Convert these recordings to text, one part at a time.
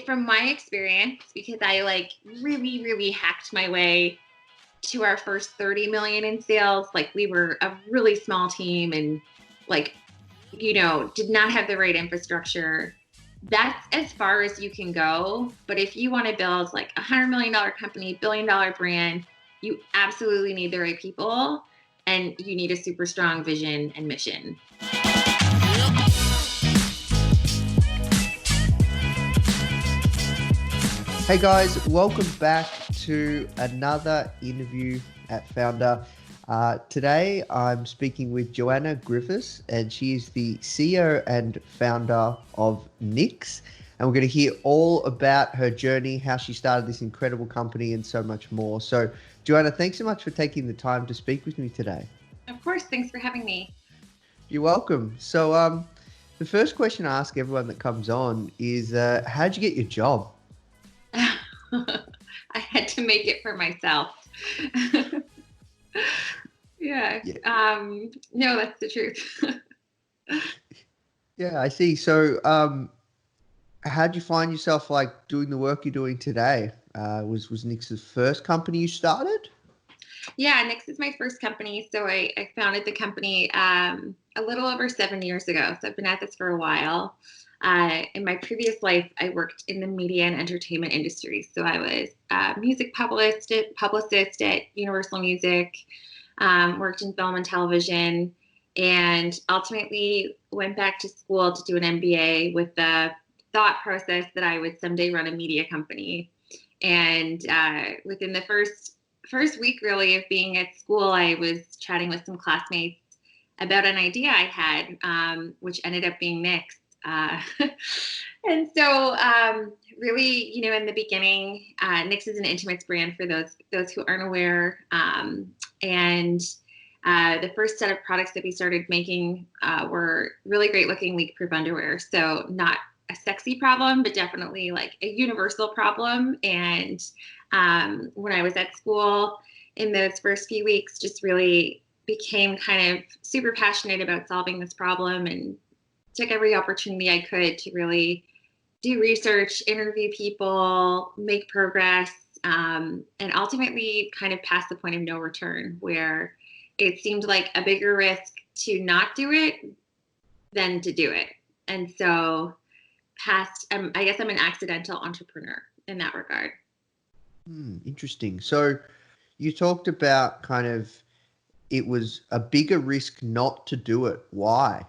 from my experience, because I like really, really hacked my way to our first 30 million in sales. Like we were a really small team and like, did not have the right infrastructure. That's as far as you can go. But if you want to build like $100 million company, $1 billion brand, you absolutely need the right people and you need a super strong vision and mission. Hey guys, welcome back to another interview at Foundr. Today I'm speaking with Joanna Griffiths, and she is the CEO and founder of KNIX. And we're going to hear all about her journey, how she started this incredible company, and so much more. So, Joanna, thanks so much for taking the time to speak with me today. Of course, thanks for having me. You're welcome. So, the first question I ask everyone that comes on is, how'd you get your job? I had to make it for myself. Yeah. No, that's the truth. Yeah, I see. So, how'd you find yourself like doing the work you're doing today? Was KNIX's first company you started? Yeah, KNIX is my first company. So I founded the company a little over 7 years ago. So I've been at this for a while. In my previous life, I worked in the media and entertainment industry. So I was a music publicist at Universal Music, worked in film and television, and ultimately went back to school to do an MBA with the thought process that I would someday run a media company. And within the first week really of being at school, I was chatting with some classmates about an idea I had, which ended up being KNIX. And so really, in the beginning, KNIX is an intimates brand for those who aren't aware. And the first set of products that we started making were really great looking leak-proof underwear. So not a sexy problem, but definitely like a universal problem. And when I was at school in those first few weeks, just really became kind of super passionate about solving this problem and took every opportunity I could to really do research, interview people, make progress, and ultimately kind of pass the point of no return, where it seemed like a bigger risk to not do it than to do it. And so I guess I'm an accidental entrepreneur in that regard. Interesting. So you talked about kind of it was a bigger risk not to do it. Why?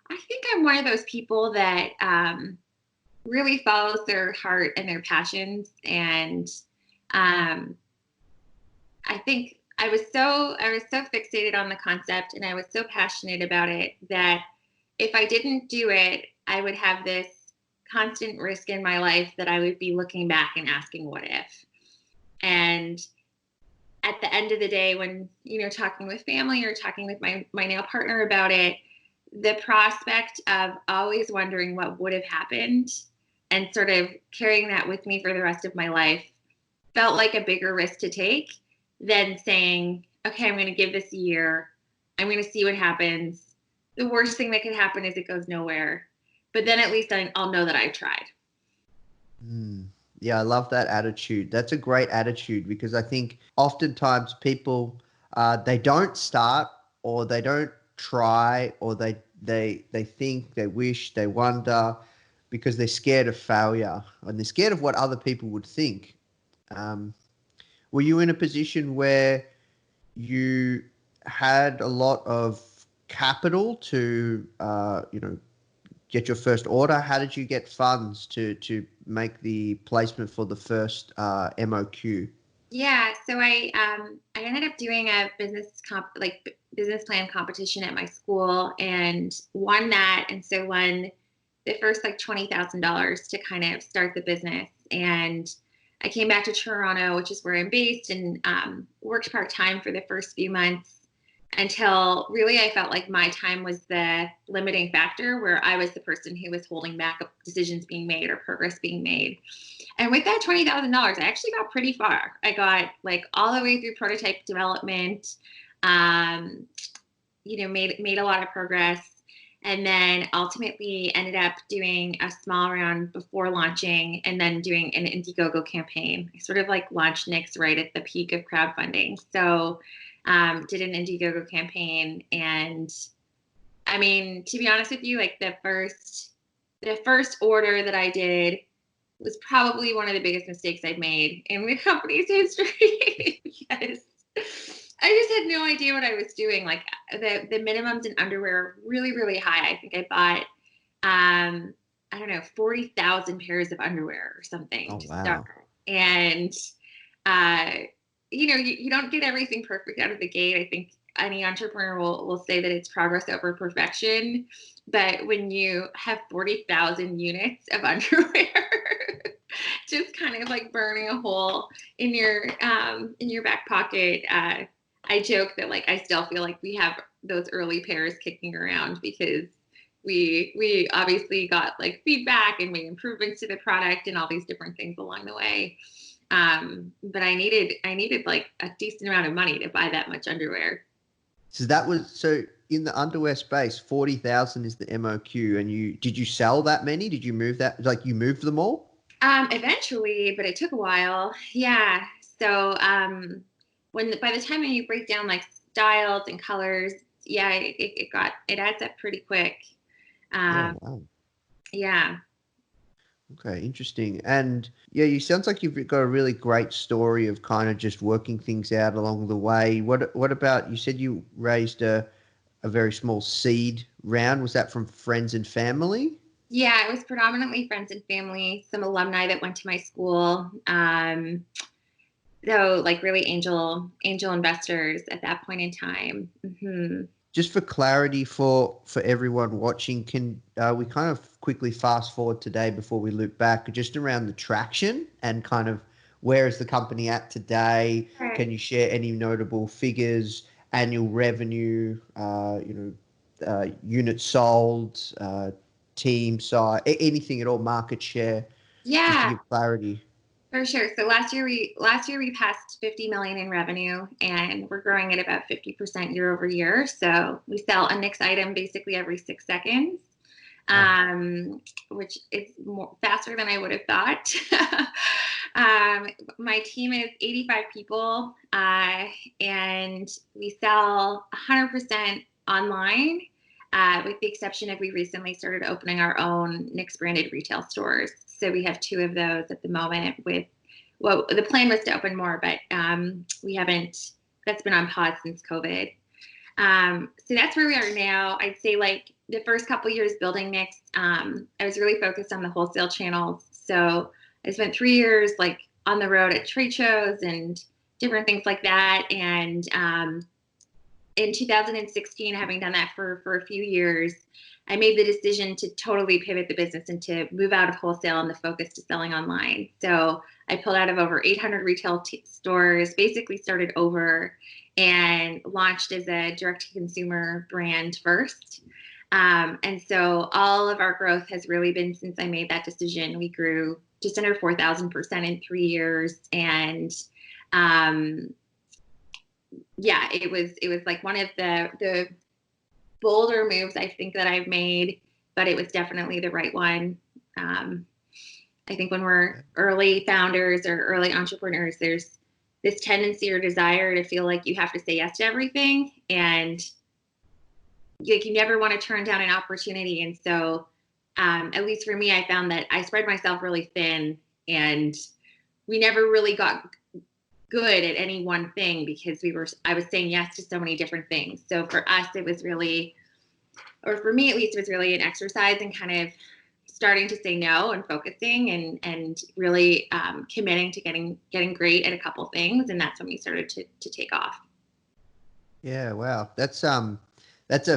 I think I'm one of those people that really follows their heart and their passions. And I think I was so fixated on the concept and I was so passionate about it that if I didn't do it, I would have this constant risk in my life that I would be looking back and asking what if. And at the end of the day, when, talking with family or talking with my now partner about it, the prospect of always wondering what would have happened and sort of carrying that with me for the rest of my life felt like a bigger risk to take than saying, okay, I'm going to give this a year. I'm going to see what happens. The worst thing that could happen is it goes nowhere. But then at least I'll know that I've tried. Yeah, I love that attitude. That's a great attitude, because I think oftentimes people, they don't start, or they don't try, or they think, they wish, they wonder, because they're scared of failure and they're scared of what other people would think. Were you in a position where you had a lot of capital to get your first order? How did you get funds to make the placement for the first MOQ? Yeah, so I ended up doing a business plan competition at my school and won that, and so won the first like $20,000 to kind of start the business. And I came back to Toronto, which is where I'm based, and worked part-time for the first few months until really I felt like my time was the limiting factor, where I was the person who was holding back decisions being made or progress being made. And with that $20,000, I actually got pretty far. I got like all the way through prototype development, made a lot of progress. and then ultimately ended up doing a small round before launching, and then doing an Indiegogo campaign. I sort of like launched KNIX right at the peak of crowdfunding. So did an Indiegogo campaign, and I mean, to be honest with you, like the first order that I did was probably one of the biggest mistakes I've made in the company's history. Yes. I just had no idea what I was doing. Like the minimums in underwear are really, really high. I think I bought, I don't know, 40,000 pairs of underwear or something Oh, to start. wow. And, uh, you don't get everything perfect out of the gate. I think any entrepreneur will say that it's progress over perfection. But when you have 40,000 units of underwear, just kind of like burning a hole in your back pocket. I joke that like I still feel like we have those early pairs kicking around because we obviously got like feedback and made improvements to the product and all these different things along the way. But I needed like a decent amount of money to buy that much underwear. So in the underwear space, 40,000 is the MOQ, and did you sell that many? Did you move that? Like you moved them all? Eventually, but it took a while. Yeah. So by the time you break down like styles and colors, yeah, it adds up pretty quick. Yeah, Um, wow. yeah. Okay, interesting. And yeah, you sounds like you've got a really great story of kind of just working things out along the way. What about, you said you raised a very small seed round. Was that from friends and family? Yeah, it was predominantly friends and family, some alumni that went to my school. So like really angel investors at that point in time. Just for clarity for everyone watching, can we kind of quickly fast forward today before we loop back, just around the traction and kind of where is the company at today? Right. Can you share any notable figures, annual revenue, units sold, team size, anything at all, market share, just to Yeah. give clarity? For sure. So last year we passed 50 million in revenue, and we're growing at about 50% year over year. So we sell a KNIX item basically every 6 seconds, Wow. which is faster than I would have thought. My team is 85 people, and we sell 100% online, with the exception of we recently started opening our own KNIX branded retail stores. So we have 2 of those at the moment. Well, the plan was to open more, but we haven't. That's been on pause since COVID. So that's where we are now. I'd say like the first couple years building KNIX, I was really focused on the wholesale channels. So I spent 3 years like on the road at trade shows and different things like that. And in 2016, having done that for a few years, I made the decision to totally pivot the business and to move out of wholesale and the focus to selling online. So I pulled out of over 800 retail stores, basically started over, and launched as a direct-to-consumer brand first. And so all of our growth has really been since I made that decision. We grew just under 4,000% in 3 years, and yeah, it was like one of the bolder moves I think that I've made, but it was definitely the right one. I think when we're early founders or early entrepreneurs, there's this tendency or desire to feel like you have to say yes to everything, and like you never want to turn down an opportunity. And so, at least for me, I found that I spread myself really thin, and we never really got good at any one thing because I was saying yes to so many different things. So for us, it was really, or for me at least, it was really an exercise in kind of starting to say no and focusing and really committing to getting great at a couple things. And that's when we started to take off. Yeah, wow. That's a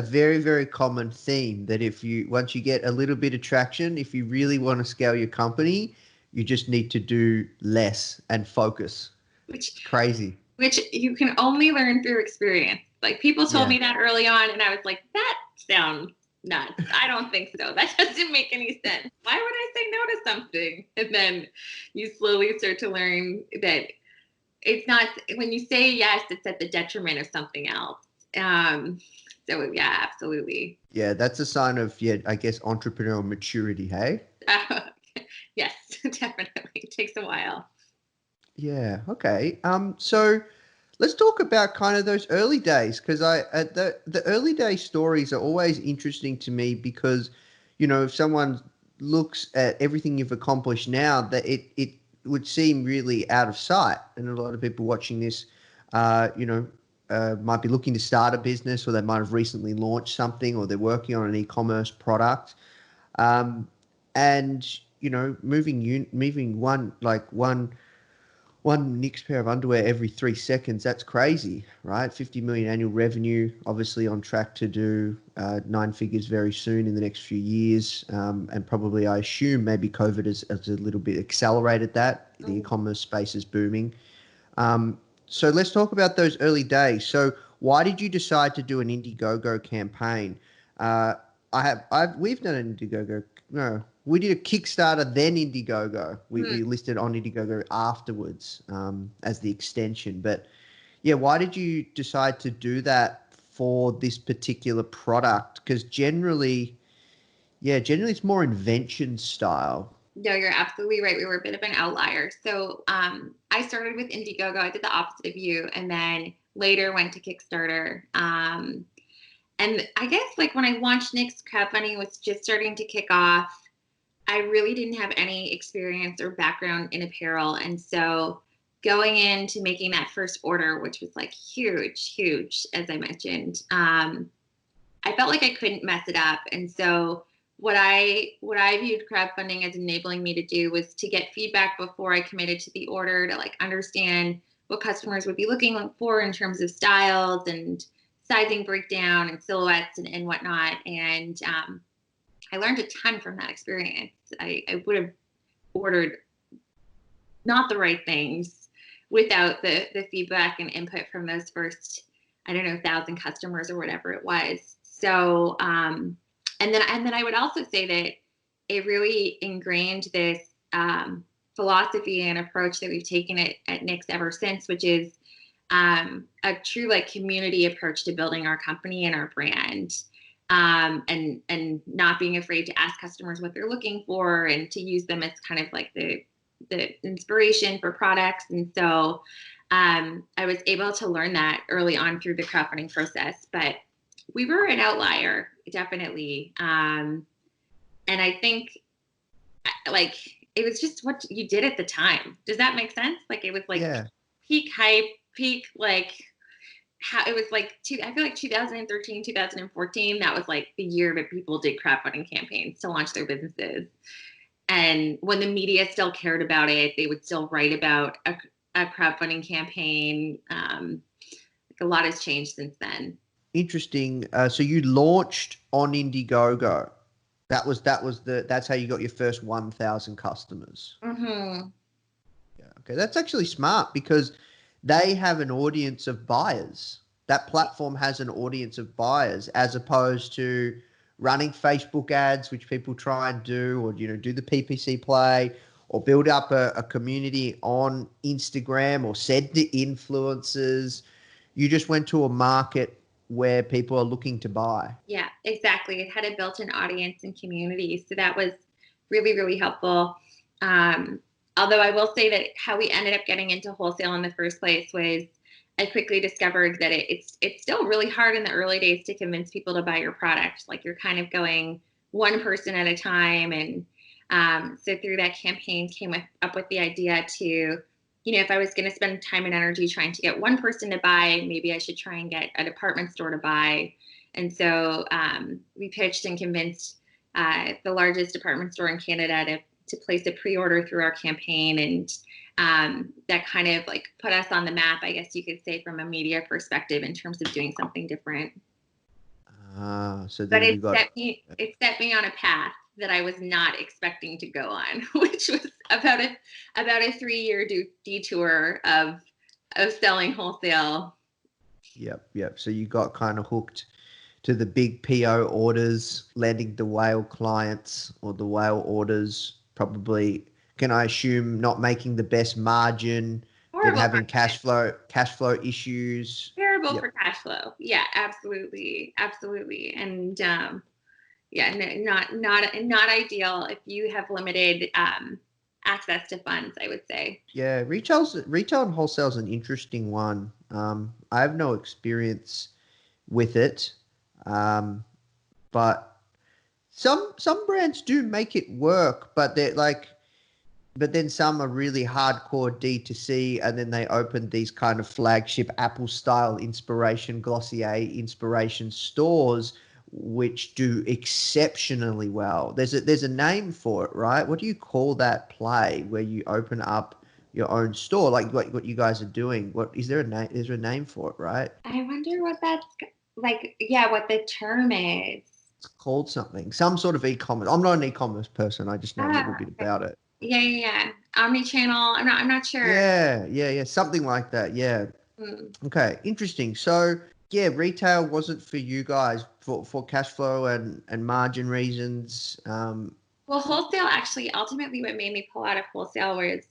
very, very common theme that once you get a little bit of traction, if you really want to scale your company, you just need to do less and focus. Which It's crazy. which you can only learn through experience. Like people told Yeah. me that early on, and I was like, that sounds nuts. I don't think so. That doesn't make any sense. Why would I say no to something? And then you slowly start to learn that it's not, when you say yes, it's at the detriment of something else. So yeah, absolutely. Yeah, that's a sign of, yeah, I guess, entrepreneurial maturity, hey? Yes, definitely. It takes a while. Yeah, okay. So let's talk about kind of those early days, because the early day stories are always interesting to me because, if someone looks at everything you've accomplished now, that it would seem really out of sight, and a lot of people watching this, might be looking to start a business, or they might have recently launched something, or they're working on an e-commerce product, and moving one Knicks pair of underwear every 3 seconds. That's crazy, right? 50 million annual revenue, obviously on track to do 9 figures very soon in the next few years. And probably, I assume, maybe COVID has a little bit accelerated that. The e-commerce space is booming. So let's talk about those early days. So why did you decide to do an Indiegogo campaign? We've done an Indiegogo. No, we did a Kickstarter, then Indiegogo. We listed on Indiegogo afterwards, as the extension. But yeah, why did you decide to do that for this particular product? Because generally it's more invention style. No, you're absolutely right. We were a bit of an outlier. So I started with Indiegogo. I did the opposite of you, and then later went to Kickstarter. And I guess like when I launched KNIX crowdfunding was just starting to kick off. I really didn't have any experience or background in apparel. And so going into making that first order, which was like huge, as I mentioned, I felt like I couldn't mess it up. And so what I viewed crowdfunding as enabling me to do was to get feedback before I committed to the order, to like understand what customers would be looking for in terms of styles and sizing breakdown and silhouettes and whatnot. And I learned a ton from that experience. I would have ordered not the right things without the feedback and input from those first, I don't know, 1,000 customers or whatever it was. So, and then I would also say that it really ingrained this philosophy and approach that we've taken at KNIX ever since, which is a true like community approach to building our company and our brand. And not being afraid to ask customers what they're looking for and to use them as kind of like the inspiration for products. And so I was able to learn that early on through the crowdfunding process, but we were an outlier, definitely. And I think like it was just what you did at the time. Does that make sense? Like it was like peak hype, peak like how it was like I feel like 2013, 2014, that was like the year that people did crowdfunding campaigns to launch their businesses. And when the media still cared about it, they would still write about a crowdfunding campaign. Like a lot has changed since then. Interesting. So you launched on Indiegogo. That's how you got your first 1,000 customers. Mm-hmm. Yeah. Okay. That's actually smart because they have an audience of buyers. That platform has an audience of buyers, as opposed to running Facebook ads, which people try and do, or do the PPC play, or build up a community on Instagram, or send to influencers. You just went to a market where people are looking to buy. Yeah, exactly. It had a built-in audience and community, so that was really helpful. Although I will say that how we ended up getting into wholesale in the first place was I quickly discovered that it's still really hard in the early days to convince people to buy your product. Like you're kind of going one person at a time. And so through that campaign came up with the idea to, if I was going to spend time and energy trying to get one person to buy, maybe I should try and get a department store to buy. And so we pitched and convinced the largest department store in Canada to place a pre-order through our campaign. And that kind of like put us on the map, I guess you could say, from a media perspective in terms of doing something different. So then but it set me on a path that I was not expecting to go on, which was about a 3-year detour of selling wholesale. Yep. So you got kind of hooked to the big PO orders, landing the whale clients or the whale orders, probably, can I assume, not making the best margin, then having cash flow issues. Terrible wonderful Yep. for cash flow. Yeah, absolutely. Absolutely. And yeah, not ideal if you have limited access to funds, I would say. Yeah, retail and wholesale is an interesting one. I have no experience with it, but some brands do make it work, but they're like, but then some are really hardcore D2C, and then they open these kind of flagship Apple style inspiration, Glossier inspiration stores, which do exceptionally well. There's a name for it, right? What do you call that play where you open up your own store, like what you guys are doing? What is there a name? Is there a name for it, right? I wonder what that's like. Yeah, what the term is. It's called something, some sort of e-commerce. I'm not an e-commerce person. I just know a little Ah, bit okay. about it. Yeah. Omni-channel. I'm not sure. Yeah, something like that. Yeah. Hmm. Okay, interesting. So yeah, retail wasn't for you guys for cash flow and margin reasons. Well, wholesale actually, ultimately, what made me pull out of wholesale was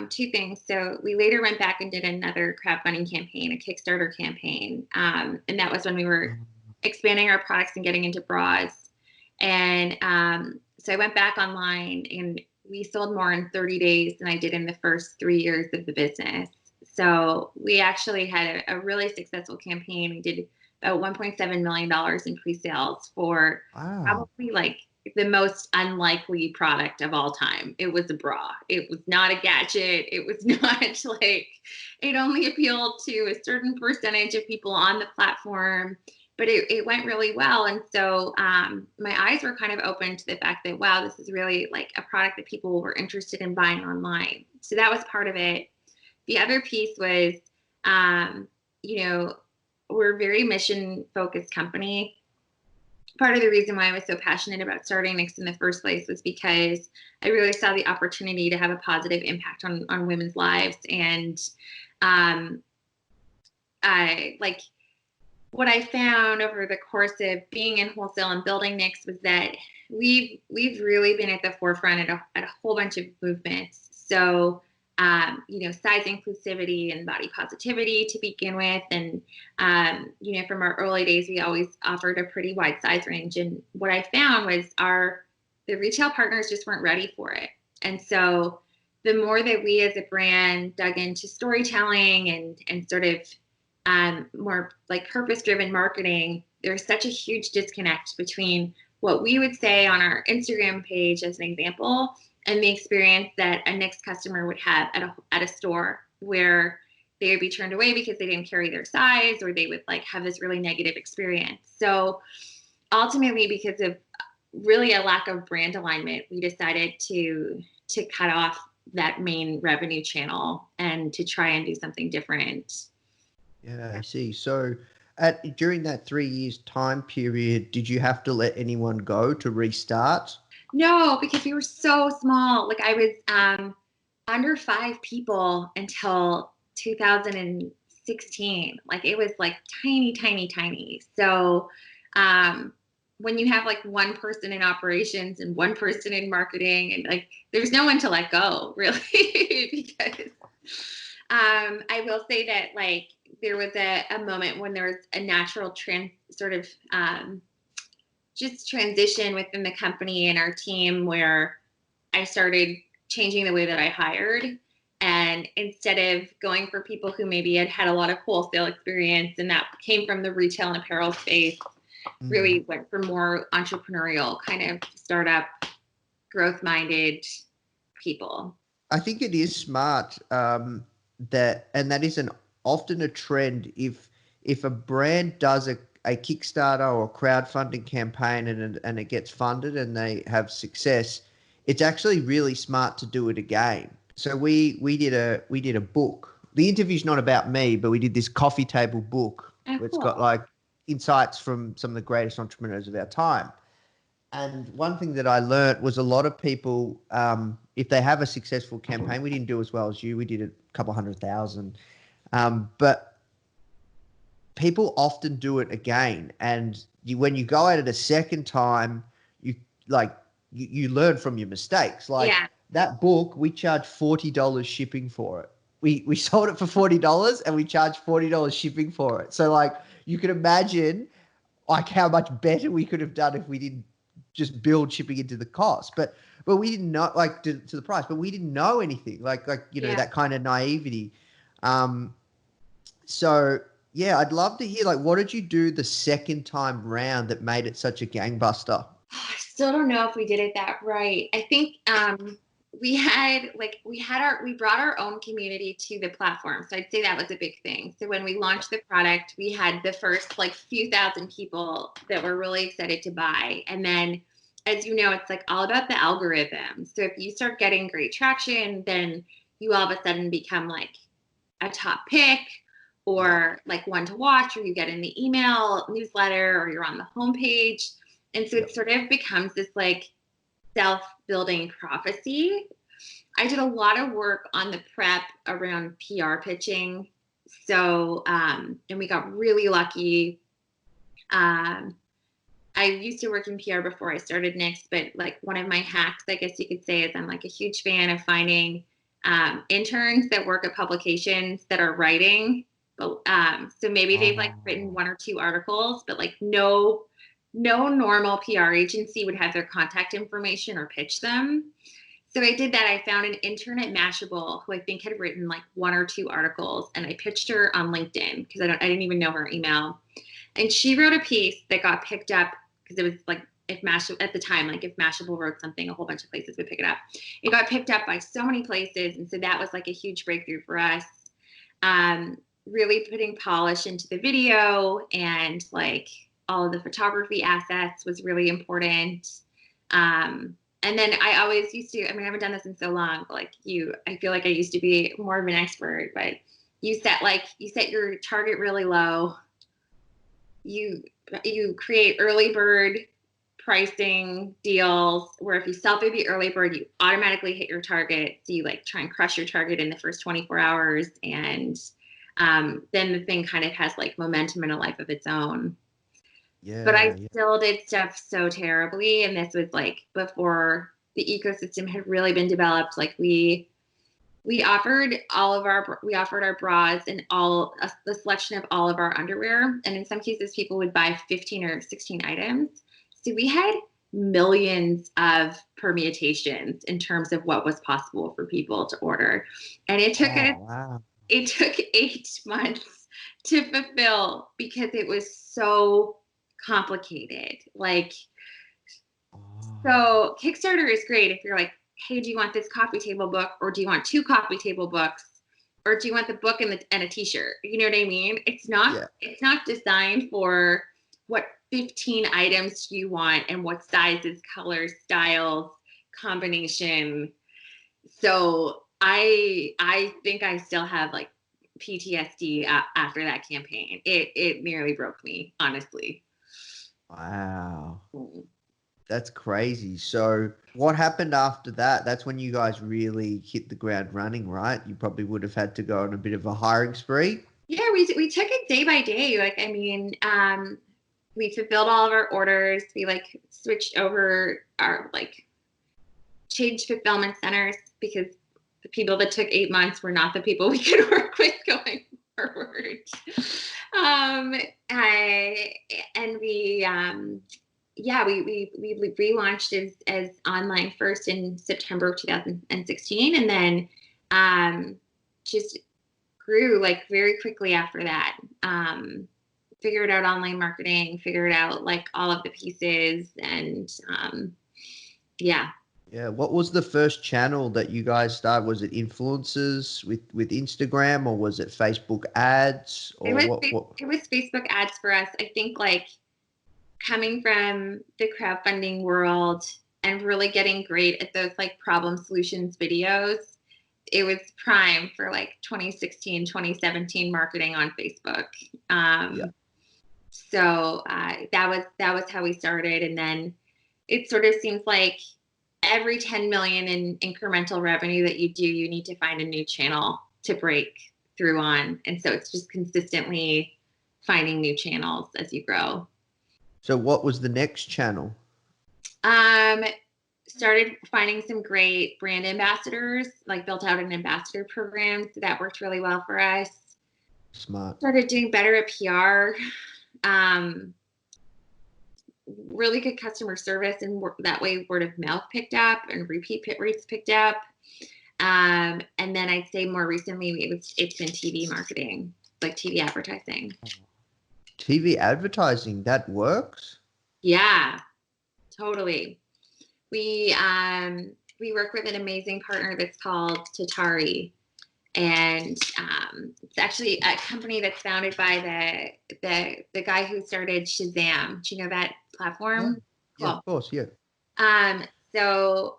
two things. So we later went back and did another crowdfunding campaign, a Kickstarter campaign, and that was when we were expanding our products and getting into bras. And so I went back online, and we sold more in 30 days than I did in the first 3 years of the business. So we actually had a really successful campaign. We did about $1.7 million in pre-sales for Wow. probably like the most unlikely product of all time. It was a bra. It was not a gadget. It was not like, it only appealed to a certain percentage of people on the platform, but it went really well. And so my eyes were kind of open to the fact that, wow, this is really like a product that people were interested in buying online. So that was part of it. The other piece was, you know, we're a very mission focused company. Part of the reason why I was so passionate about starting KNIX in the first place was because I really saw the opportunity to have a positive impact on women's lives. And I like what I found over the course of being in wholesale and building KNIX was that we've really been at the forefront at a whole bunch of movements. So size inclusivity and body positivity to begin with. And, from our early days, we always offered a pretty wide size range. And what I found was the retail partners just weren't ready for it. And so the more that we as a brand dug into storytelling and sort of more like purpose-driven marketing, there's such a huge disconnect between what we would say on our Instagram page, as an example, and the experience that a KNIX customer would have at a store, where they would be turned away because they didn't carry their size, or they would like have this really negative experience. So ultimately, because of really a lack of brand alignment, we decided to cut off that main revenue channel and to try and do something different. Yeah, I see. So during that 3 years time period, did you have to let anyone go to restart? No, because we were so small. Like I was under 5 people until 2016. Like it was like tiny, tiny, tiny. So when you have like one person in operations and one person in marketing, and like there's no one to let go, really, because I will say that like there was a moment when there was a natural just transition within the company and our team, where I started changing the way that I hired. And instead of going for people who maybe had a lot of wholesale experience and that came from the retail and apparel space, really went for more entrepreneurial kind of startup, growth minded people. I think it is smart, that is often a trend. If a brand does a Kickstarter or crowdfunding campaign and it gets funded and they have success, it's actually really smart to do it again. So we did a book. The interview's not about me, but we did this coffee table book. Oh, It's got cool. like insights from some of the greatest entrepreneurs of our time. And one thing that I learned was a lot of people, if they have a successful campaign, we didn't do as well as you. We did a couple 100,000, but people often do it again. And when you go at it a second time, you learn from your mistakes. Like Yeah. that book, we charged $40 shipping for it. we sold it for $40 and we charged $40 shipping for it. So like you can imagine like how much better we could have done if we didn't just build shipping into the cost. But we didn't know like to the price, but we didn't know anything like, you know, that kind of naivety. So yeah, I'd love to hear like, what did you do the second time round that made it such a gangbuster? I still don't know if we did it that right. I think we brought our own community to the platform. So I'd say that was a big thing. So when we launched the product, we had the first like few thousand people that were really excited to buy. And then, as you know, it's like all about the algorithm. So if you start getting great traction, then you all of a sudden become like a top pick or like one to watch, or you get in the email newsletter, or you're on the homepage. And so it sort of becomes this like self-building prophecy. I did a lot of work on the prep around PR pitching. So, and we got really lucky. I used to work in PR before I started KNIX, but like one of my hacks, I guess you could say, is I'm like a huge fan of finding interns that work at publications that are writing. But so maybe they've like written 1 or 2 articles, but like no normal PR agency would have their contact information or pitch them. So I did that. I found an intern at Mashable who I think had written like 1 or 2 articles, and I pitched her on LinkedIn because I didn't even know her email. And she wrote a piece that got picked up because it was like, if Mashable at the time, like if Mashable wrote something, a whole bunch of places would pick it up. It got picked up by so many places. And so that was like a huge breakthrough for us. Really putting polish into the video, and like all of the photography assets was really important. And then I always used to, I mean, I haven't done this in so long, but like I feel like I used to be more of an expert, but you set your target really low. You create early bird pricing deals where if you sell through the early bird, you automatically hit your target. So you like try and crush your target in the first 24 hours. And then the thing kind of has like momentum and a life of its own. Yeah, but I still did stuff so terribly. And this was like before the ecosystem had really been developed. Like we offered our bras and the selection of all of our underwear. And in some cases, people would buy 15 or 16 items. So we had millions of permutations in terms of what was possible for people to order. And it took it took 8 months to fulfill because it was so complicated. Like, so Kickstarter is great if you're like, hey, do you want this coffee table book, or do you want 2 coffee table books, or do you want the book and a t-shirt? You know what I mean? It's not designed for what 15 items you want and what sizes, colors, styles, combination. So I think I still have like PTSD after that campaign. It nearly broke me, honestly. Wow. That's crazy. So what happened after that? That's when you guys really hit the ground running, right? You probably would have had to go on a bit of a hiring spree. Yeah, we took it day by day. Like, I mean, we fulfilled all of our orders. We like switched over our changed fulfillment centers because the people that took 8 months were not the people we could work with going forward. We relaunched as online first in September of 2016, and then just grew like very quickly after that. Figured out online marketing, figured out like all of the pieces, and yeah. Yeah. What was the first channel that you guys started? Was it influencers with Instagram, or was it Facebook ads? Or it was Facebook ads for us. I think like coming from the crowdfunding world and really getting great at those like problem solutions videos, it was prime for like 2016, 2017 marketing on Facebook. So that was how we started. And then it sort of seems like every 10 million in incremental revenue that you do, you need to find a new channel to break through on. And so it's just consistently finding new channels as you grow. So what was the next channel? started finding some great brand ambassadors, like built out an ambassador program. So that worked really well for us. Smart. Started doing better at PR. Really good customer service, and that way word of mouth picked up and repeat rates picked up. And then I'd say more recently it's been TV marketing, like TV advertising. TV advertising, that works? Yeah, totally. We work with an amazing partner that's called Tatari, and it's actually a company that's founded by the guy who started Shazam. Do you know that platform? Yeah, of course, yeah. So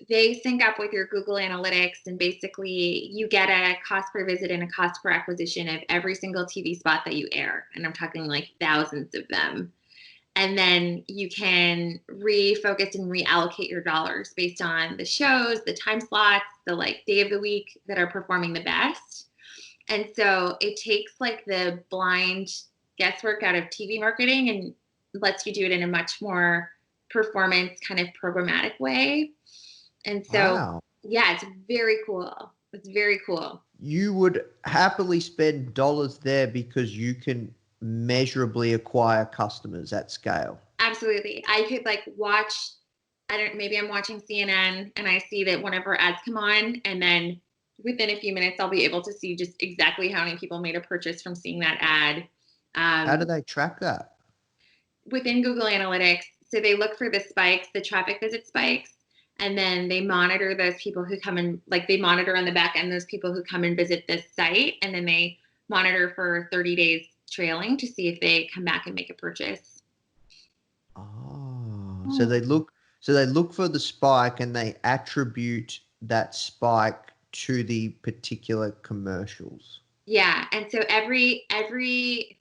they sync up with your Google Analytics, and basically you get a cost per visit and a cost per acquisition of every single TV spot that you air, and I'm talking like thousands of them. And then you can refocus and reallocate your dollars based on the shows, the time slots, the like day of the week that are performing the best. And so it takes like the blind guesswork out of TV marketing and lets you do it in a much more performance kind of programmatic way. And so, Wow. yeah, it's very cool. It's very cool. You would happily spend dollars there because you can measurably acquire customers at scale. Absolutely. I could like watch, maybe I'm watching CNN and I see that one of our ads come on, and then within a few minutes, I'll be able to see just exactly how many people made a purchase from seeing that ad. How do they track that? Within Google Analytics. So they look for the spikes, the traffic visit spikes, and then they monitor those people who come in, like they monitor on the back end those people who come and visit this site, and then they monitor for 30 days trailing to see if they come back and make a purchase. Oh, so they look for the spike and they attribute that spike to the particular commercials. Yeah, and so every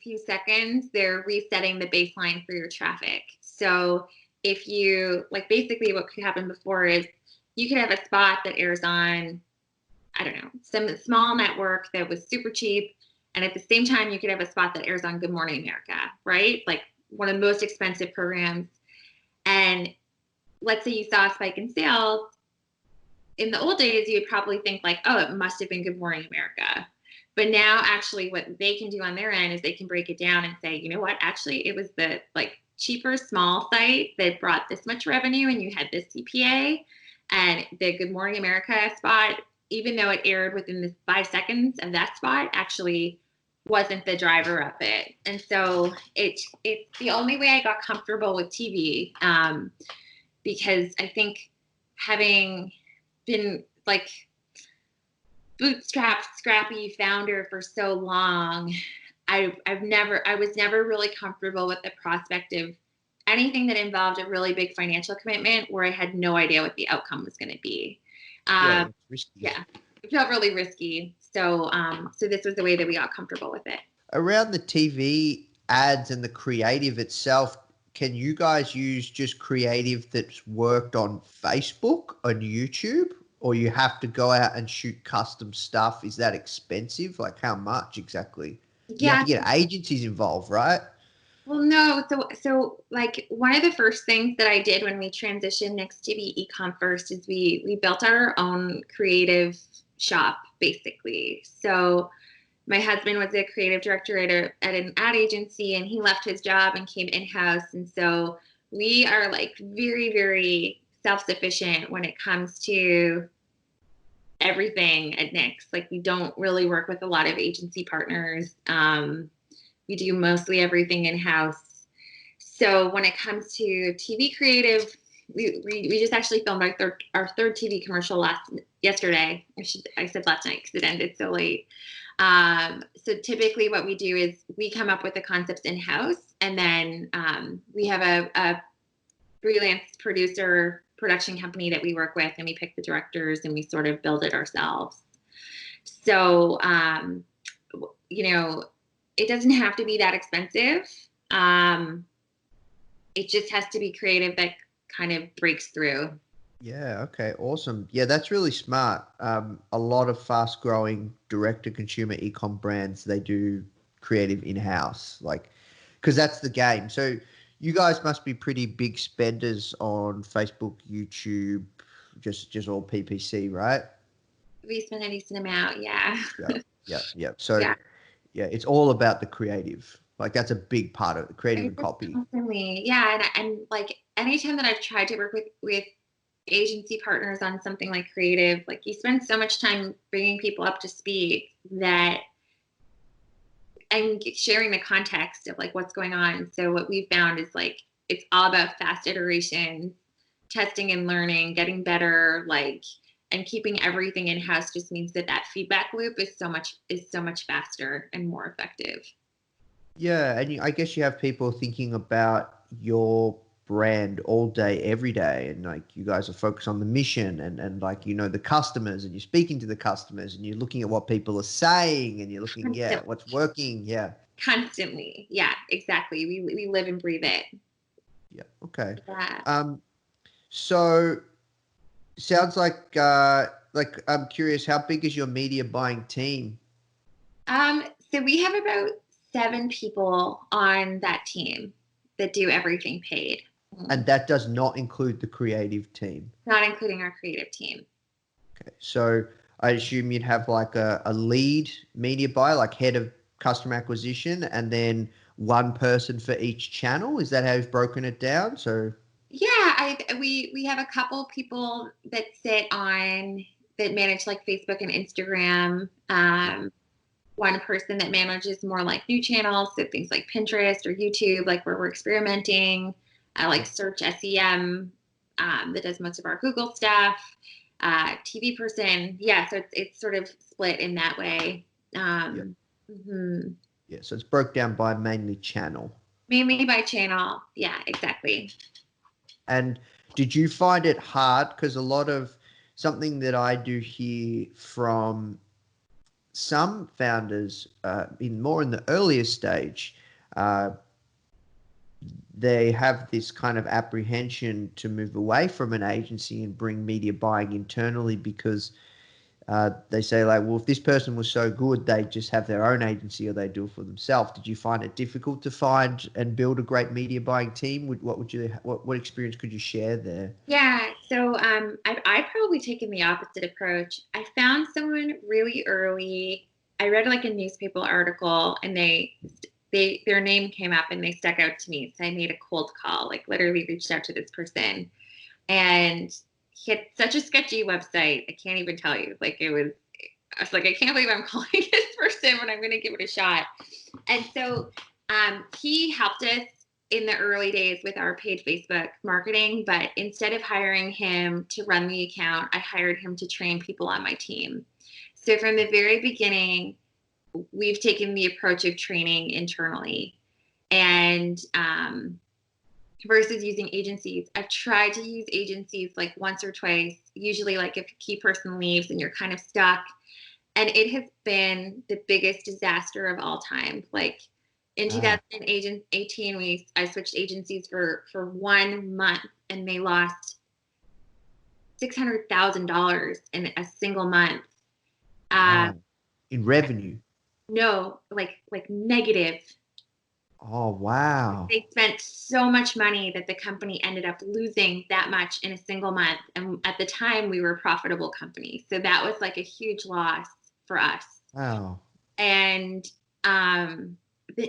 few seconds they're resetting the baseline for your traffic. So if you like, basically what could happen before is you could have a spot that airs on, I don't know, some small network that was super cheap, and at the same time you could have a spot that airs on Good Morning America, right? Like one of the most expensive programs. And let's say you saw a spike in sales. In the old days, you would probably think like, oh, it must have been Good Morning America. But now actually what they can do on their end is they can break it down and say, you know what, actually it was the like cheaper small site that brought this much revenue and you had this CPA, and the Good Morning America spot, even though it aired within the 5 seconds of that spot, actually wasn't the driver of it. And so it's the only way I got comfortable with TV, because I think having been like bootstrapped, scrappy founder for so long, I was never really comfortable with the prospect of anything that involved a really big financial commitment where I had no idea what the outcome was going to be. Yeah, it's risky. Yeah, it felt really risky. So this was the way that we got comfortable with it. Around the TV ads and the creative itself, can you guys use just creative that's worked on Facebook, on YouTube? Or you have to go out and shoot custom stuff? Is that expensive? Like how much exactly? You have to get agencies involved, right? Well, no. So like one of the first things that I did when we transitioned KNIX to be ecom first is we built our own creative shop, basically. So my husband was a creative director at an ad agency, and he left his job and came in-house. And so we are like very, very self-sufficient when it comes to everything at KNIX. Like we don't really work with a lot of agency partners. We do mostly everything in-house. So when it comes to TV creative, we just actually filmed our third TV commercial yesterday. I said last night because it ended so late. So typically what we do is we come up with the concepts in-house, and then we have a freelance production company that we work with, and we pick the directors and we sort of build it ourselves. So, it doesn't have to be that expensive. It just has to be creative that kind of breaks through. Yeah. Okay. Awesome. Yeah, that's really smart. A lot of fast growing direct to consumer ecom brands, they do creative in-house, like, cause that's the game. So you guys must be pretty big spenders on Facebook, YouTube, just all PPC, right? We spend a decent amount. Yeah. Yeah, yeah, yeah. So Yeah. yeah, it's all about the creative. Like that's a big part of it, creative and copy. Constantly. Yeah. And like anytime that I've tried to work with agency partners on something like creative, like you spend so much time bringing people up to speed that and sharing the context of like what's going on. So what we've found is like it's all about fast iterations, testing and learning, getting better, like, and keeping everything in house just means that that feedback loop is so much faster and more effective. Yeah, and I guess you have people thinking about your brand all day, every day, and like you guys are focused on the mission and like the customers, and you're speaking to the customers, and you're looking at what people are saying, and you're looking, yeah, what's working, yeah, Constantly. Yeah, exactly. We live and breathe it. yeah, okay. Yeah. So sounds like I'm curious, how big is your media buying team? So we have about 7 people on that team that do everything paid. And that does not include the creative team. Not including our creative team. Okay. So I assume you'd have like a lead media buyer, like head of customer acquisition, and then one person for each channel. Is that how you've broken it down? So Yeah, we have a couple people that manage like Facebook and Instagram. One person that manages more like new channels, so things like Pinterest or YouTube, like where we're experimenting. Like search SEM, that does most of our Google stuff. TV person, yeah. So it's sort of split in that way. yeah, Mhm. yeah. So it's broke down by mainly channel. Mainly by channel. Yeah, exactly. And did you find it hard? Because a lot of something that I do hear from some founders in the earlier stage, uh, they have this kind of apprehension to move away from an agency and bring media buying internally because they say like, well, if this person was so good, they just have their own agency or they do it for themselves. Did you find it difficult to find and build a great media buying team? What experience could you share there? Yeah, so I've probably taken the opposite approach. I found someone really early. I read like a newspaper article, and their name came up, and they stuck out to me. So I made a cold call, like literally reached out to this person, and he had such a sketchy website. I can't even tell you. Like I was like, I can't believe I'm calling this person, but I'm going to give it a shot. And so he helped us in the early days with our paid Facebook marketing, but instead of hiring him to run the account, I hired him to train people on my team. So from the very beginning, we've taken the approach of training internally, and versus using agencies. I've tried to use agencies like once or twice, usually like if a key person leaves and you're kind of stuck. And it has been the biggest disaster of all time. Like in 2018, I switched agencies for 1 month, and they lost $600,000 in a single month. In revenue? No, like negative. Oh, wow. They spent so much money that the company ended up losing that much in a single month. And at the time, we were a profitable company, so that was like a huge loss for us. Wow. And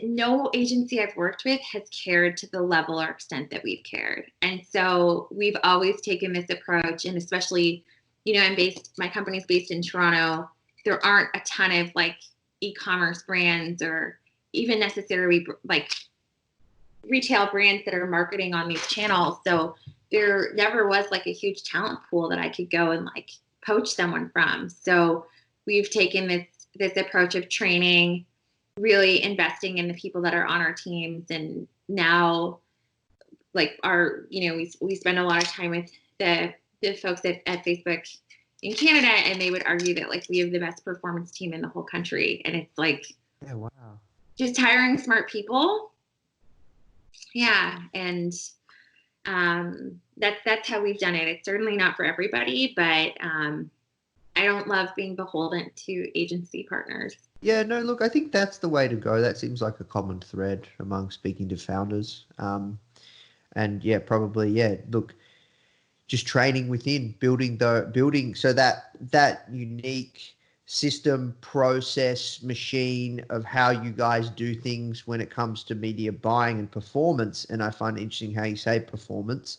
no agency I've worked with has cared to the level or extent that we've cared. And so we've always taken this approach, and especially, my company's based in Toronto. There aren't a ton of like e-commerce brands or even necessarily like retail brands that are marketing on these channels. So there never was like a huge talent pool that I could go and like poach someone from. So we've taken this approach of training, really investing in the people that are on our teams. And now like we spend a lot of time with the folks at Facebook in Canada, and they would argue that like we have the best performance team in the whole country. And it's like, Yeah, wow. just hiring smart people. Yeah. And that's how we've done it. It's certainly not for everybody, but I don't love being beholden to agency partners. Yeah, no, look, I think that's the way to go. That seems like a common thread among speaking to founders. And yeah, probably, yeah, look, just training within, building so that unique system, process, machine of how you guys do things when it comes to media buying and performance. And I find it interesting how you say performance,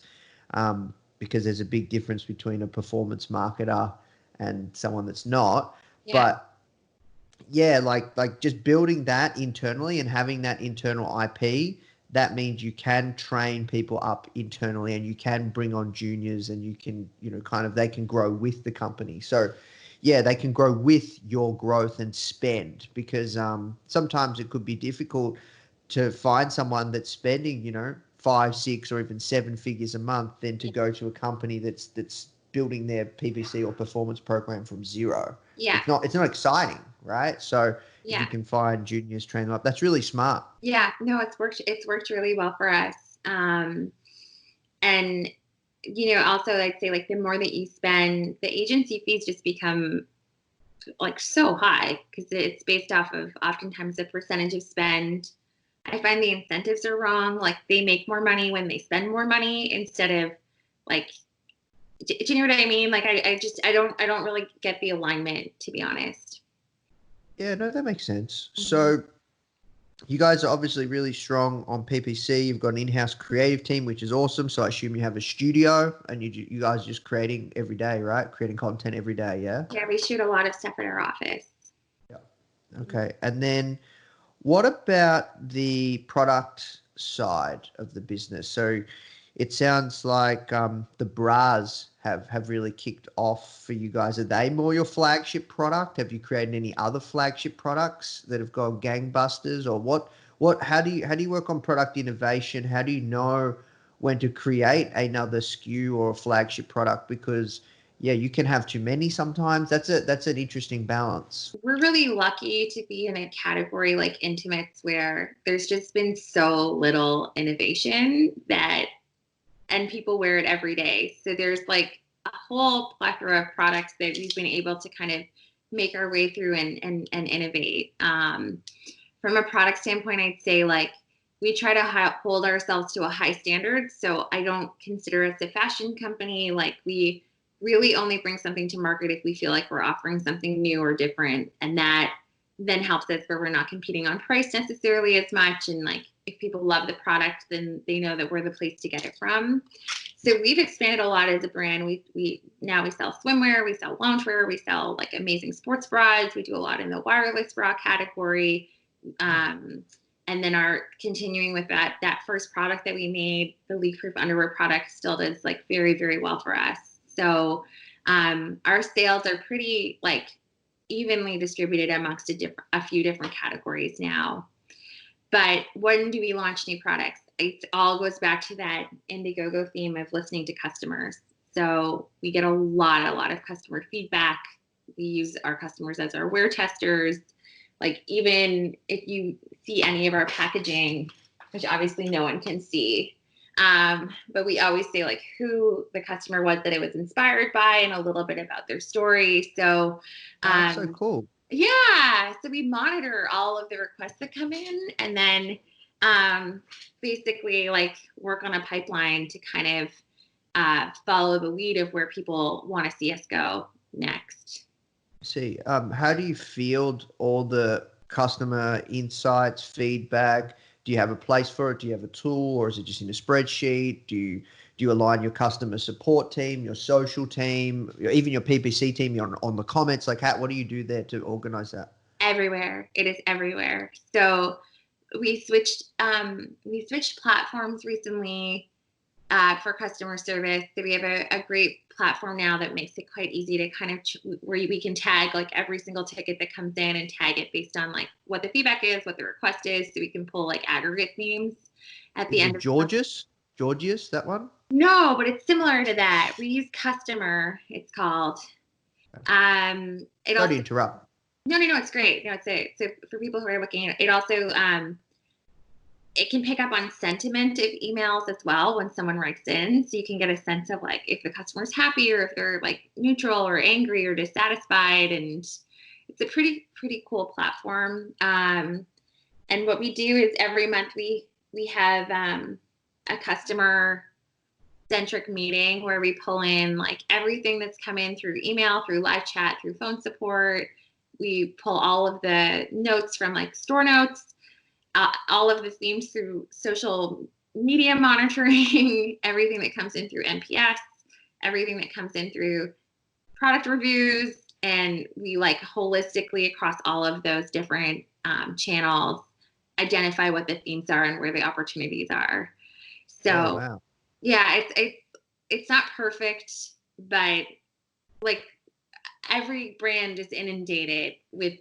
because there's a big difference between a performance marketer and someone that's not. Yeah. But yeah, like just building that internally and having that internal IP, that means you can train people up internally and you can bring on juniors and you can, kind of, they can grow with the company. So yeah, they can grow with your growth and spend, because sometimes it could be difficult to find someone that's spending, 5, 6, or even 7 figures a month than to go to a company that's building their PPC or performance program from zero. Yeah. It's not exciting, right? So if you Yeah. can find juniors, train them up, that's really smart. Yeah. No, it's worked really well for us. And also I'd say like the more that you spend, the agency fees just become like so high because it's based off of oftentimes a percentage of spend. I find the incentives are wrong. Like they make more money when they spend more money instead of like, do you know what I mean? Like I don't really get the alignment, to be honest. Yeah, no, that makes sense. Mm-hmm. So you guys are obviously really strong on PPC. You've got an in-house creative team, which is awesome. So I assume you have a studio and you guys are just creating every day, right? Creating content every day, yeah? Yeah, we shoot a lot of stuff at our office. Yeah. Okay. And then what about the product side of the business? So it sounds like the bras have really kicked off for you guys. Are they more your flagship product? Have you created any other flagship products that have gone gangbusters? Or how do you work on product innovation? How do you know when to create another SKU or a flagship product? Because yeah, you can have too many sometimes. That's an interesting balance. We're really lucky to be in a category like intimates where there's just been so little innovation and people wear it every day. So there's like a whole plethora of products that we've been able to kind of make our way through and innovate. From a product standpoint, I'd say like we try to hold ourselves to a high standard. So I don't consider us a fashion company. Like we really only bring something to market if we feel like we're offering something new or different. And that then helps us where we're not competing on price necessarily as much. And like if people love the product, then they know that we're the place to get it from. So we've expanded a lot as a brand. We now sell swimwear, we sell loungewear, we sell like amazing sports bras. We do a lot in the wireless bra category. And then are continuing with that first product that we made, the leak-proof underwear product, still does like very, very well for us. So our sales are pretty like evenly distributed amongst a few different categories now. But when do we launch new products? It all goes back to that Indiegogo theme of listening to customers. So we get a lot of customer feedback. We use our customers as our wear testers. Like even if you see any of our packaging, which obviously no one can see, but we always say like who the customer was that it was inspired by and a little bit about their story. So That's so cool. yeah, so we monitor all of the requests that come in and then basically like work on a pipeline to kind of follow the lead of where people want to see us go next. See, how do you field all the customer insights, feedback? Do you have a place for it? Do you have a tool, or is it just in a spreadsheet? Do you align your customer support team, your social team, even your PPC team on the comments? Like, what do you do there to organize that? Everywhere. It is everywhere. So we switched platforms recently for customer service. So we have a great platform now that makes it quite easy to kind of where we can tag like every single ticket that comes in and tag it based on like what the feedback is, what the request is. So we can pull like aggregate themes at the end of Georgius, that one? No, but it's similar to that. We use Customer, it's called. It Sorry also to interrupt. No, it's great. No, it's it. So for people who are looking at it, it also it can pick up on sentiment of emails as well when someone writes in. So you can get a sense of like if the customer's happy or if they're like neutral or angry or dissatisfied. And it's a pretty cool platform. And what we do is every month we have a customer centric meeting where we pull in like everything that's come in through email, through live chat, through phone support. We pull all of the notes from like store notes, all of the themes through social media monitoring, everything that comes in through NPS, everything that comes in through product reviews. And we like holistically across all of those different channels identify what the themes are and where the opportunities are. So Oh, wow. yeah, it's not perfect, but like every brand is inundated with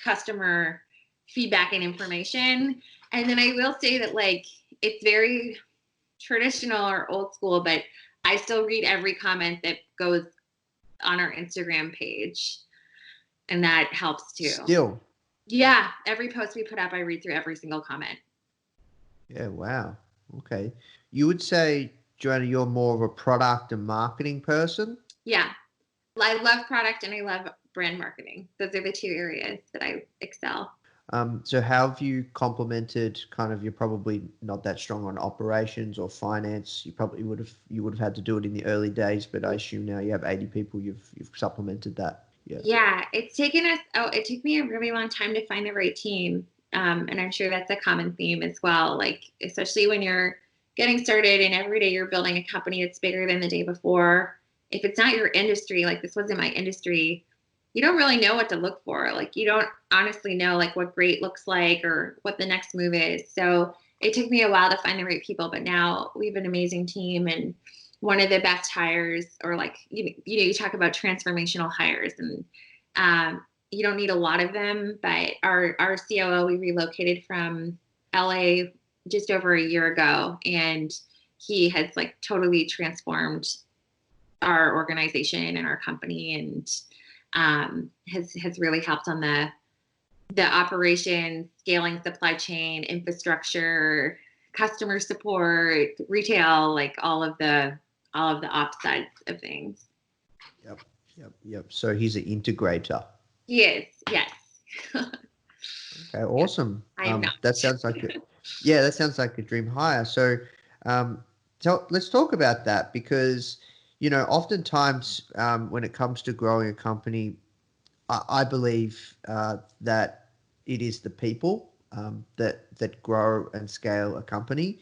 customer feedback and information. And then I will say that like it's very traditional or old school, but I still read every comment that goes on our Instagram page, and that helps too. Still. Yeah, every post we put up, I read through every single comment. Yeah, wow. Okay. You would say, Joanna, you're more of a product and marketing person? Yeah, I love product and I love brand marketing. Those are the two areas that I excel. So how have you complemented kind of, you're probably not that strong on operations or finance. You would have had to do it in the early days, but I assume now you have 80 people, you've supplemented that. Yeah. Yeah, it took me a really long time to find the right team. And I'm sure that's a common theme as well. Like, especially when you're getting started and every day you're building a company that's bigger than the day before. If it's not your industry, like this wasn't my industry, you don't really know what to look for. Like, you don't honestly know like what great looks like or what the next move is. So it took me a while to find the right people, but now we have an amazing team and one of the best hires, or like you talk about transformational hires, and you don't need a lot of them, but our COO, we relocated from LA just over a year ago, and he has like totally transformed our organization and our company, and has really helped on the operations, scaling, supply chain, infrastructure, customer support, retail, like all of the ops sides of things. Yep. Yep. So he's an integrator. He is, yes. Okay, awesome. I am not. That sounds like that sounds like a dream hire. So, let's talk about that because, oftentimes when it comes to growing a company, I believe that it is the people that grow and scale a company.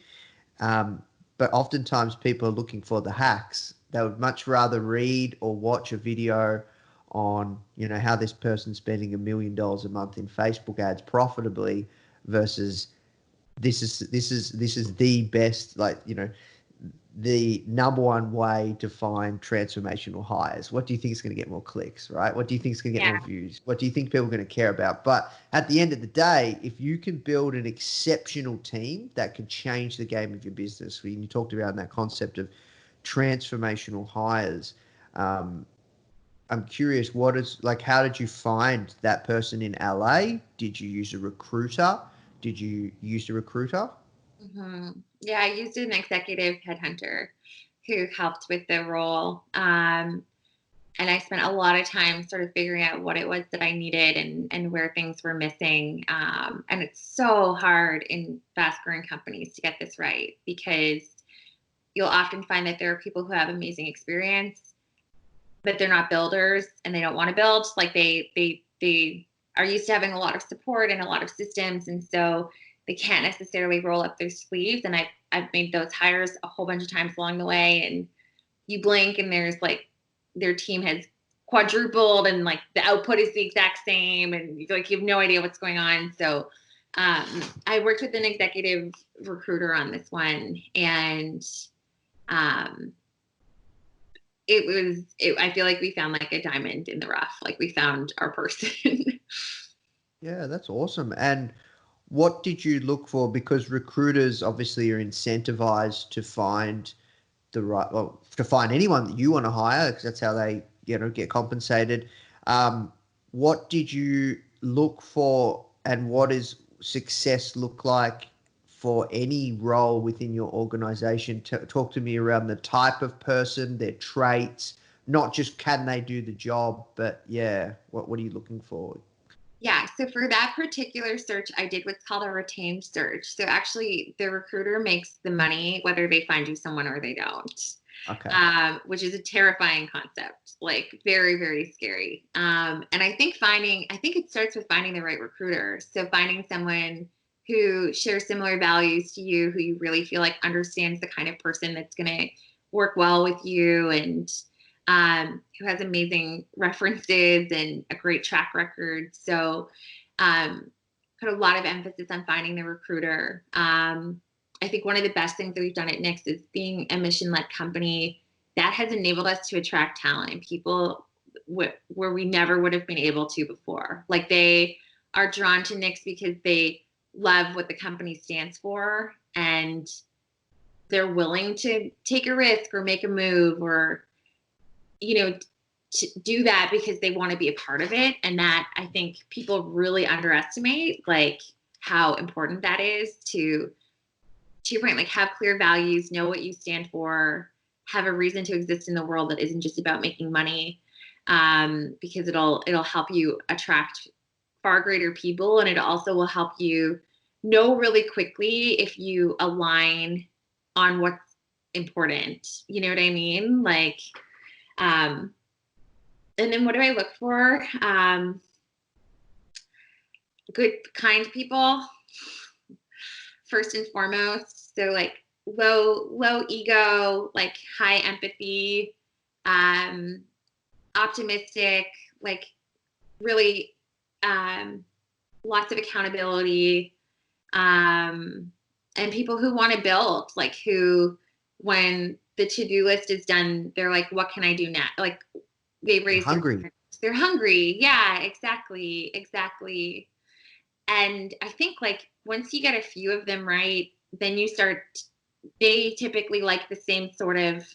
But oftentimes people are looking for the hacks. They would much rather read or watch a video on, how this person's spending $1 million a month in Facebook ads profitably versus this is the best, like, the number one way to find transformational hires. What do you think is going to get more clicks, right? What do you think is going to get more views? What do you think people are going to care about? But at the end of the day, if you can build an exceptional team that can change the game of your business, when you talked about that concept of transformational hires, I'm curious, how did you find that person in LA? Did you use a recruiter? Did you use a recruiter? Mm-hmm. Yeah, I used an executive headhunter who helped with the role. And I spent a lot of time sort of figuring out what it was that I needed and where things were missing. And it's so hard in fast growing companies to get this right, because you'll often find that there are people who have amazing experience, but they're not builders and they don't want to build. Like they are used to having a lot of support and a lot of systems. And so they can't necessarily roll up their sleeves. And I've made those hires a whole bunch of times along the way, and you blink and there's like their team has quadrupled and like the output is the exact same, and like you have no idea what's going on. So I worked with an executive recruiter on this one, and I feel like we found like a diamond in the rough. Like we found our person. Yeah, that's awesome. And what did you look for? Because recruiters obviously are incentivized to find to find anyone that you want to hire, because that's how they, get compensated. What did you look for, and what does success look like for any role within your organization? Talk to me around the type of person, their traits, not just can they do the job, but what are you looking for? Yeah, so for that particular search, I did what's called a retained search. So actually, the recruiter makes the money whether they find you someone or they don't, Okay. which is a terrifying concept, like very, very scary. And I think it starts with finding the right recruiter. So finding someone who shares similar values to you, who you really feel like understands the kind of person that's going to work well with you, and who has amazing references and a great track record. So put a lot of emphasis on finding the recruiter. I think one of the best things that we've done at KNIX is being a mission-led company that has enabled us to attract talent, people where we never would have been able to before. Like they are drawn to KNIX because they love what the company stands for, and they're willing to take a risk or make a move or to do that because they want to be a part of it. And that, I think people really underestimate like how important that is to your point, like have clear values, know what you stand for, have a reason to exist in the world that isn't just about making money, because it'll help you attract far greater people, and it also will help you know really quickly if you align on what's important. You know what I mean? Like, and then what do I look for? Good, kind people, first and foremost. So like low ego, like high empathy, optimistic, like really lots of accountability, and people who want to build, like who, when the to-do list is done, they're like, what can I do now? Like they raise Hungry. they're hungry. Yeah, exactly. And I think like once you get a few of them right, then they typically like the same sort of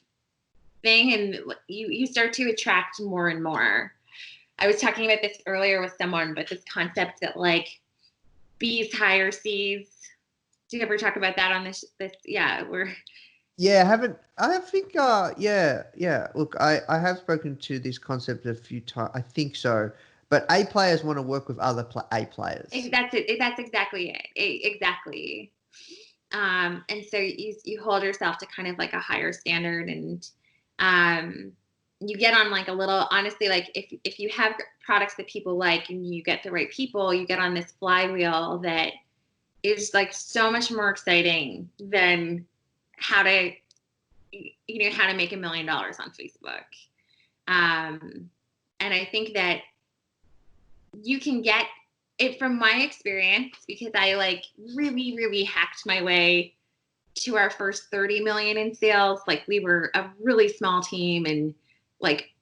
thing, and you start to attract more and more. I was talking about this earlier with someone, but this concept that like bees hire Cs. Did you ever talk about that on this? Yeah, Yeah, I think, yeah. Look, I have spoken to this concept a few times. I think so. But A players want to work with other A players. that's it. That's exactly it. Exactly. And so you hold yourself to kind of like a higher standard, and you get on like a little, honestly, like if you have products that people like and you get the right people, you get on this flywheel that is like so much more exciting than how to make $1 million on Facebook. And I think that you can get it from my experience, because I like really, really hacked my way to our first 30 million in sales. Like we were a really small team and like,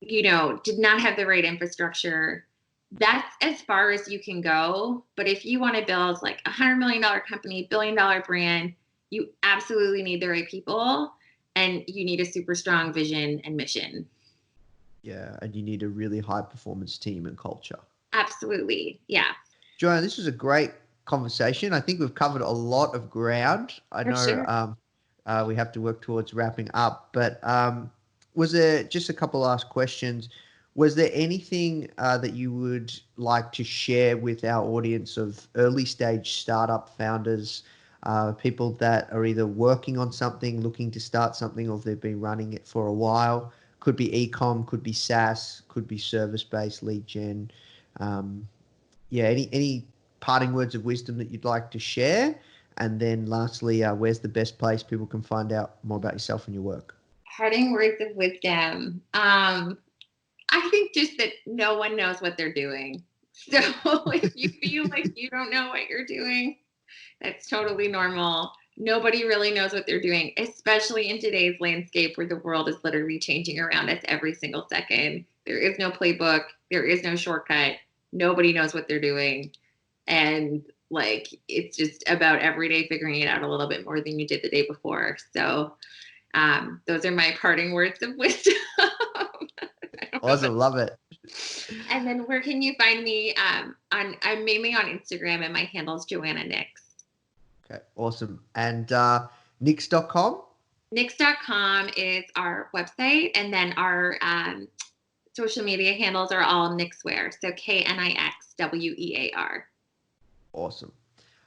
did not have the right infrastructure. That's as far as you can go. But if you want to build like $100 million company, $1 billion brand, you absolutely need the right people, and you need a super strong vision and mission. Yeah, and you need a really high performance team and culture. Absolutely. Yeah. Joanna, this was a great conversation. I think we've covered a lot of ground. I For know sure. we have to work towards wrapping up, but was there just a couple last questions? Was there anything that you would like to share with our audience of early stage startup founders, people that are either working on something, looking to start something, or they've been running it for a while? Could be e-com, could be SaaS, could be service-based lead gen. Yeah, any parting words of wisdom that you'd like to share? And then lastly, where's the best place people can find out more about yourself and your work? Parting words of wisdom. I think just that no one knows what they're doing. So if you feel like you don't know what you're doing, that's totally normal. Nobody really knows what they're doing, especially in today's landscape where the world is literally changing around us every single second. There is no playbook. There is no shortcut. Nobody knows what they're doing. And like, it's just about every day figuring it out a little bit more than you did the day before. So those are my parting words of wisdom. Awesome, love it. And then where can you find me? I'm mainly on Instagram, and my handle is Joanna Nix. Okay, awesome. And KNIX.com? KNIX.com is our website, and then our social media handles are all KNIXwear, so KNIXWEAR. Awesome.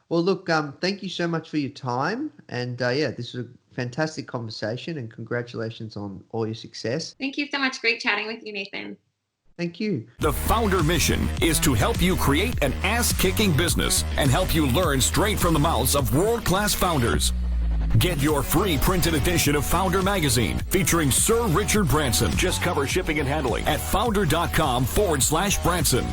Well, look, thank you so much for your time. And yeah, this was a fantastic conversation, and congratulations on all your success. Thank you so much. Great chatting with you, Nathan. Thank you. The Foundr mission is to help you create an ass-kicking business and help you learn straight from the mouths of world-class founders. Get your free printed edition of Foundr magazine featuring Sir Richard Branson. Just cover shipping and handling at foundr.com/Branson.